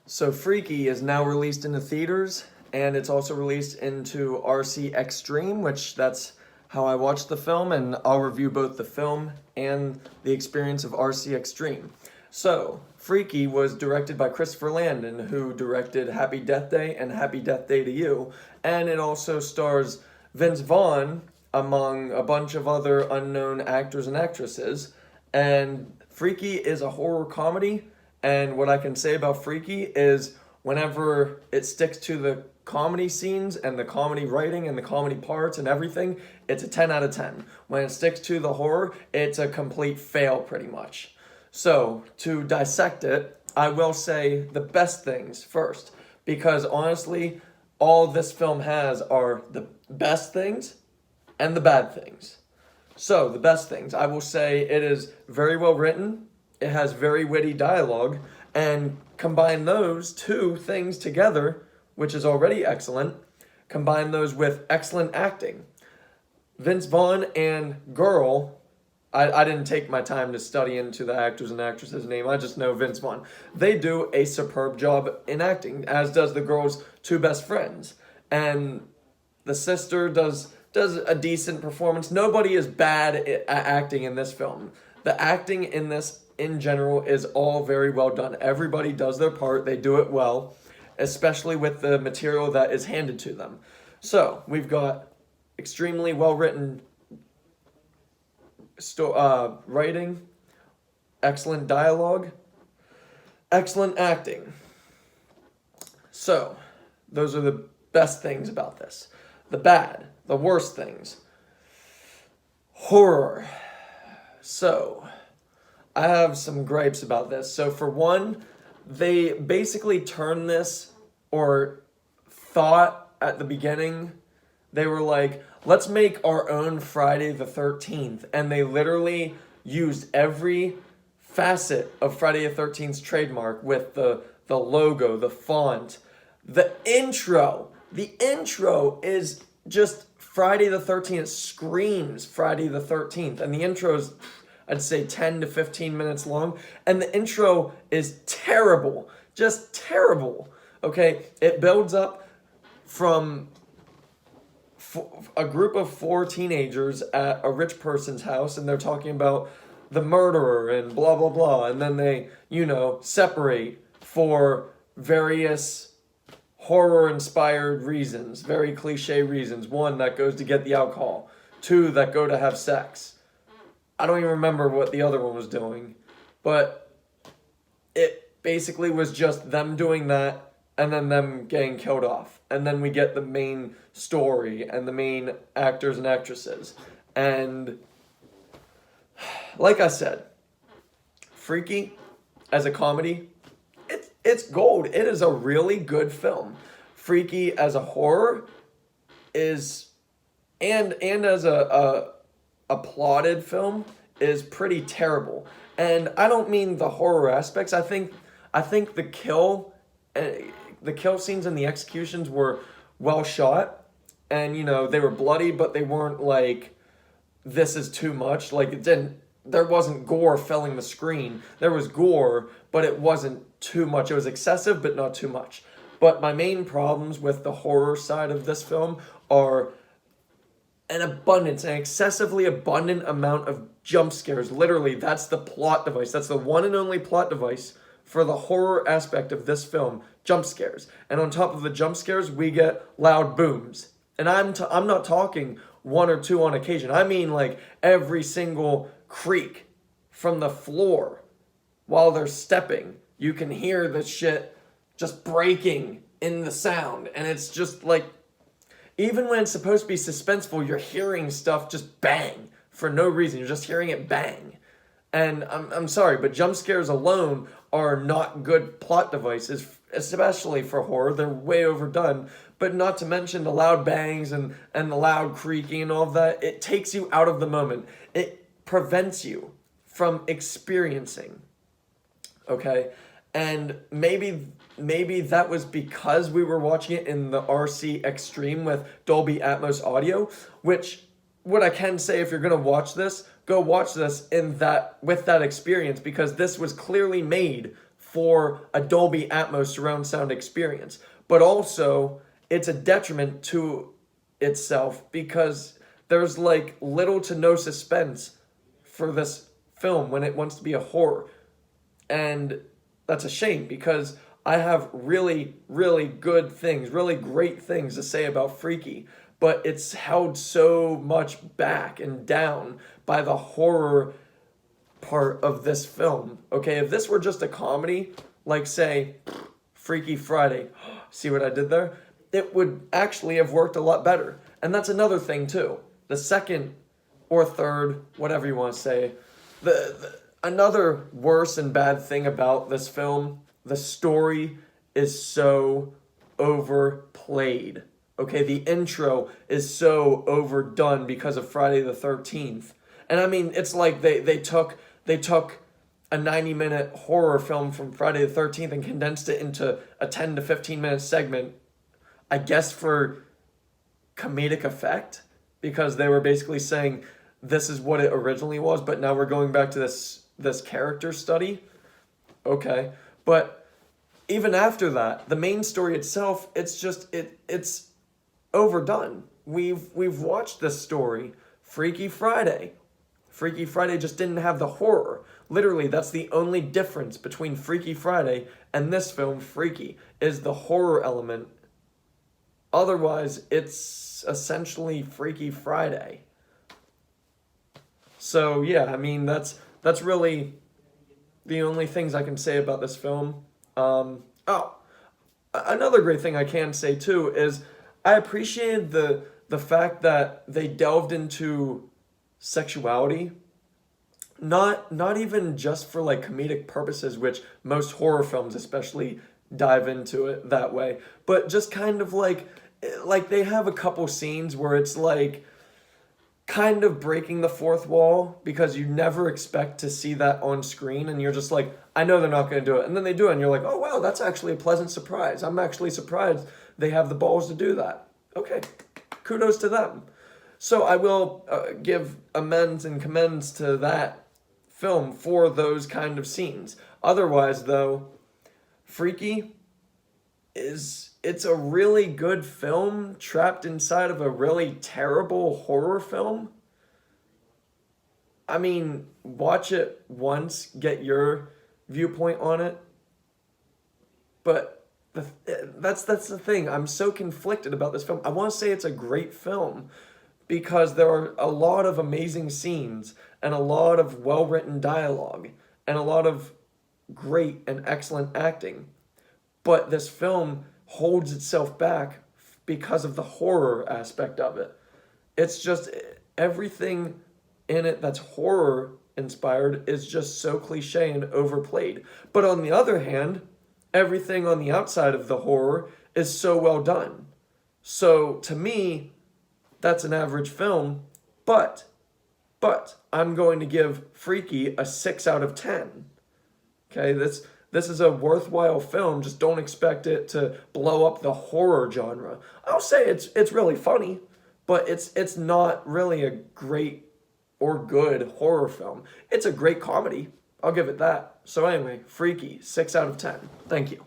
So Freaky is now released into theaters, and it's also released into RCXtreme, which that's how I watched the film, and I'll review both the film and the experience of RCXtreme. So, Freaky was directed by Christopher Landon, who directed Happy Death Day and Happy Death Day to You, and it also stars Vince Vaughn, among a bunch of other unknown actors and actresses. And Freaky is a horror comedy, and what I can say about Freaky is whenever it sticks to the comedy scenes and the comedy writing and the comedy parts and everything, it's a 10 out of 10. When it sticks to the horror, it's a complete fail pretty much. So, to dissect it, I will say the best things first, because honestly, all this film has are the best things and the bad things. So, the best things, I will say it is very well written, it has very witty dialogue, and combine those two things together, which is already excellent, combine those with excellent acting. Vince Vaughn and girl, I didn't take my time to study into the actors and actresses' name, I just know Vince Vaughn. They do a superb job in acting, as does the girl's two best friends. And the sister does a decent performance. Nobody is bad at acting in this film. The acting in this, in general, is all very well done. Everybody does their part. They do it well, especially with the material that is handed to them. So, we've got extremely well-written writing, excellent dialogue, excellent acting. So, those are the best things about this. The bad, the worst things. Horror. So, I have some gripes about this. So, for one, they basically turned this, or thought at the beginning, they were like, let's make our own Friday the 13th. And they literally used every facet of Friday the 13th's trademark with the logo, the font, the intro. The intro is just Friday the 13th. It screams Friday the 13th. And the intro is, I'd say, 10 to 15 minutes long. And the intro is terrible. Just terrible. Okay? It builds up from a group of four teenagers at a rich person's house, and they're talking about the murderer and blah, blah, blah. And then they, separate for various horror-inspired reasons, very cliche reasons. One, that goes to get the alcohol. Two, that go to have sex. I don't even remember what the other one was doing, but it basically was just them doing that and then them getting killed off. And then we get the main story and the main actors and actresses. And like I said, Freaky, as a comedy, it's gold. It is a really good film. Freaky as a horror is, and as a plotted film, is pretty terrible. And I don't mean the horror aspects. I think the kill scenes and the executions were well shot, and they were bloody, but they weren't like, this is too much. Like, there wasn't gore filling the screen. There was gore, but it wasn't too much. It was excessive, but not too much. But my main problems with the horror side of this film are an excessively abundant amount of jump scares. Literally, that's the plot device. That's the one and only plot device for the horror aspect of this film, jump scares. And on top of the jump scares, we get loud booms. And I'm not talking one or two on occasion. I mean like every single creak from the floor while they're stepping. You can hear the shit just breaking in the sound. And it's just like, even when it's supposed to be suspenseful, you're hearing stuff just bang for no reason. You're just hearing it bang. And I'm sorry, but jump scares alone are not good plot devices, especially for horror. They're way overdone. But not to mention the loud bangs and the loud creaking and all of that. It takes you out of the moment. It prevents you from experiencing. Okay? And maybe that was because we were watching it in the RCXtreme with Dolby Atmos audio, which, what I can say, if you're going to go watch this with that experience, because this was clearly made for a Dolby Atmos surround sound experience. But also, it's a detriment to itself because there's like little to no suspense for this film when it wants to be a horror. And that's a shame because I have really, really good things, really great things to say about Freaky, but it's held so much back and down by the horror part of this film. Okay, if this were just a comedy, like say Freaky Friday, see what I did there? It would actually have worked a lot better. And that's another thing too. The second or third, whatever you want to say, another worse and bad thing about this film, the story is so overplayed. Okay, the intro is so overdone because of Friday the 13th. And I mean, it's like they took a 90-minute horror film from Friday the 13th and condensed it into a 10 to 15-minute segment, I guess for comedic effect, because they were basically saying this is what it originally was, but now we're going back to this character study. Okay, but even after that, the main story itself, it's overdone. We've watched this story, Freaky Friday. Freaky Friday just didn't have the horror. Literally, that's the only difference between Freaky Friday and this film, Freaky, is the horror element. Otherwise, it's essentially Freaky Friday. So yeah, I mean that's really the only things I can say about this film. Another great thing I can say too is I appreciated the fact that they delved into sexuality, not even just for like comedic purposes, which most horror films especially dive into it that way, but just kind of like they have a couple scenes where it's like kind of breaking the fourth wall because you never expect to see that on screen and you're just like, I know they're not going to do it. And then they do it and you're like, oh wow, that's actually a pleasant surprise. I'm actually surprised they have the balls to do that. Okay, kudos to them. So I will give amends and commends to that film for those kind of scenes. Otherwise though, Freaky it's a really good film trapped inside of a really terrible horror film. I mean, watch it once, get your viewpoint on it. But that's the thing. I'm so conflicted about this film. I want to say it's a great film because there are a lot of amazing scenes and a lot of well-written dialogue and a lot of great and excellent acting. But this film holds itself back because of the horror aspect of it. It's just everything in it that's horror inspired is just so cliche and overplayed. But on the other hand, everything on the outside of the horror is so well done. So to me, that's an average film, but I'm going to give Freaky a 6 out of 10. Okay, this is a worthwhile film. Just don't expect it to blow up the horror genre. I'll say it's really funny, but it's not really a great or good horror film. It's a great comedy. I'll give it that. So anyway, Freaky, 6 out of 10. Thank you.